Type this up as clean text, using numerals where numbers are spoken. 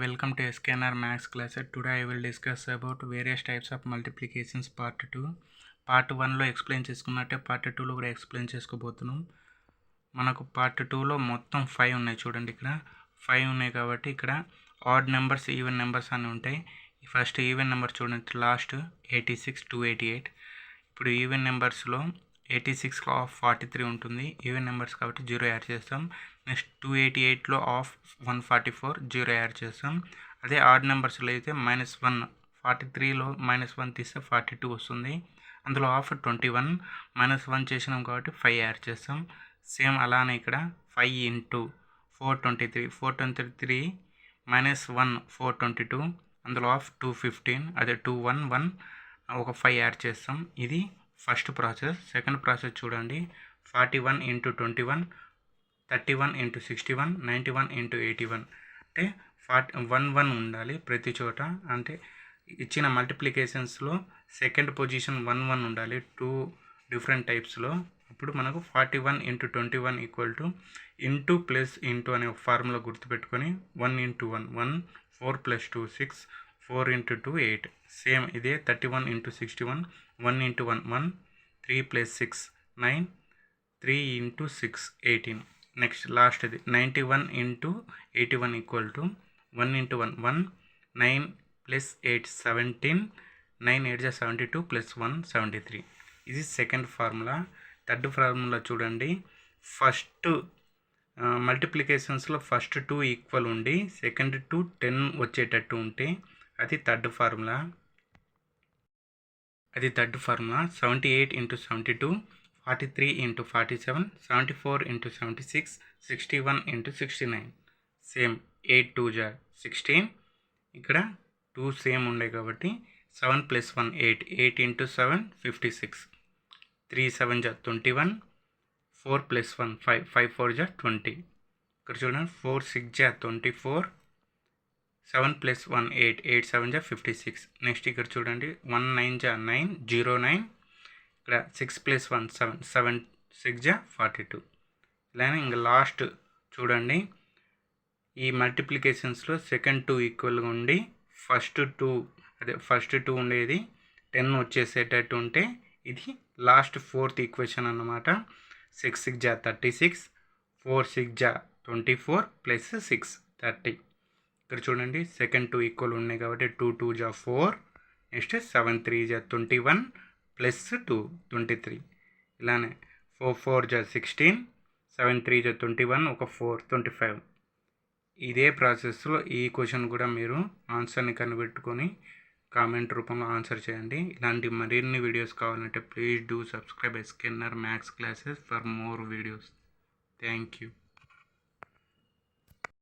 welcome to SKNR Max class. Today I will discuss about various types of multiplications part 2. Part 1లో explain చేసుకున్నట్టే part 2లో కూడా explain చేసుకోబోతున్నాం. మనకు part 2లో మొత్తం 5 ఉన్నాయి. చూడండి, ఇక్కడ 5 ఉన్నాయి కాబట్టి ఇక్కడ ఆడ్ నెంబర్స్, ఈవెన్ నెంబర్స్ అని ఉంటాయి. ఫస్ట్ ఈవెన్ నెంబర్ చూడండి, లాస్ట్ 86 288. ఇప్పుడు ఈవెన్ నెంబర్స్లో 86లో ఆఫ్ 43 ఉంటుంది. ఈవెన్ నెంబర్స్ కాబట్టి 0 యాడ్ చేస్తాం. నెక్స్ట్ 288లో ఆఫ్ 144 0 యాడ్ చేస్తాం. అదే ఆడ్ నెంబర్స్లో అయితే -1, 43లో -1 తీస్తే 42 వస్తుంది. అందులో ఆఫ్ 21, -1 చేసినాం కాబట్టి 5 యాడ్ చేస్తాం. సేమ్ అలానే ఇక్కడ 5 ఇంటూ 423 -1 422, అందులో ఆఫ్ 215, అదే 211 ఒక 5 యాడ్ చేస్తాం. ఇది ఫస్ట్ ప్రాసెస్. సెకండ్ ప్రాసెస్ చూడండి, 41 ఇంటూ 21, 31 ఇంటూ 61, 91 ఇంటూ 81. అంటే 11 ఉండాలి ప్రతి చోట. అంటే ఇచ్చిన మల్టిప్లికేషన్స్లో సెకండ్ పొజిషన్ 11 ఉండాలి 2 డిఫరెంట్ టైప్స్లో. ఇప్పుడు మనకు 41 into 21 equal to into plus into అనే ఒక ఫార్ములా గుర్తుపెట్టుకొని 1 ఇంటూ 1 1, 4 + 2 6, 4 ఇంటూ 2 8. సేమ్ ఇదే 31 into 61, 1 into 1 1, 3 + 6 9, 3 into 6 18. Next last ఇది 91 ఇంటూ 81 ఈక్వల్ టు 1 ఇంటూ 1 1, 9 + 8 17, 9 8 72 + 1 73. ఇది సెకండ్ ఫార్ములా. థర్డ్ ఫార్ములా చూడండి, ఫస్ట్ మల్టిప్లికేషన్స్లో ఫస్ట్ 2 ఈక్వల్ ఉండి సెకండ్ 2 10 వచ్చేటట్టు ఉంటే అది third formula. 78 into 72, 43 into 47, 74 into 76, 61 into 69. Same 8 2 16. ఇక్కడ 2 సేమ్ ఉండే కాబట్టి 7 + 1 8, 8 ఇంటూ 7 56, 3 7 21, 4 + 1 5, 5 4 20. ఇక్కడ చూడండి 4 6 24, 7 + 1 8, 8 7 56. నెక్స్ట్ ఇక్కడ చూడండి 1 9 9 09. ఇక్కడ 6 + 1 7, 7 6 42. ఇలానే ఇంకా లాస్ట్ చూడండి, ఈ మల్టిప్లికేషన్స్లో సెకండ్ 2 ఈక్వల్గా ఉండి ఫస్ట్ 2 ఉండేది 10 వచ్చేసేటట్టు ఉంటే ఇది లాస్ట్ ఫోర్త్ ఈక్వేషన్ అన్నమాట. 6 6 36, 4 6 24 + 6 30. ఇక్కడ చూడండి సెకండ్ 2 ఈక్వల్ ఉన్నాయి కాబట్టి 2 2 4, నెక్స్ట్ 7 3 21 + 2 23. ఇలానే 4 4 16, 7 3 21, ఒక 4 25. ఇదే ప్రాసెస్లో ఈ క్వశ్చన్ కూడా మీరు ఆన్సర్ని కనిపెట్టుకొని కామెంట్ రూపంలో ఆన్సర్ చేయండి. ఇలాంటి మరిన్ని వీడియోస్ కావాలంటే please do subscribe SKNR Max classes for more videos. Thank you.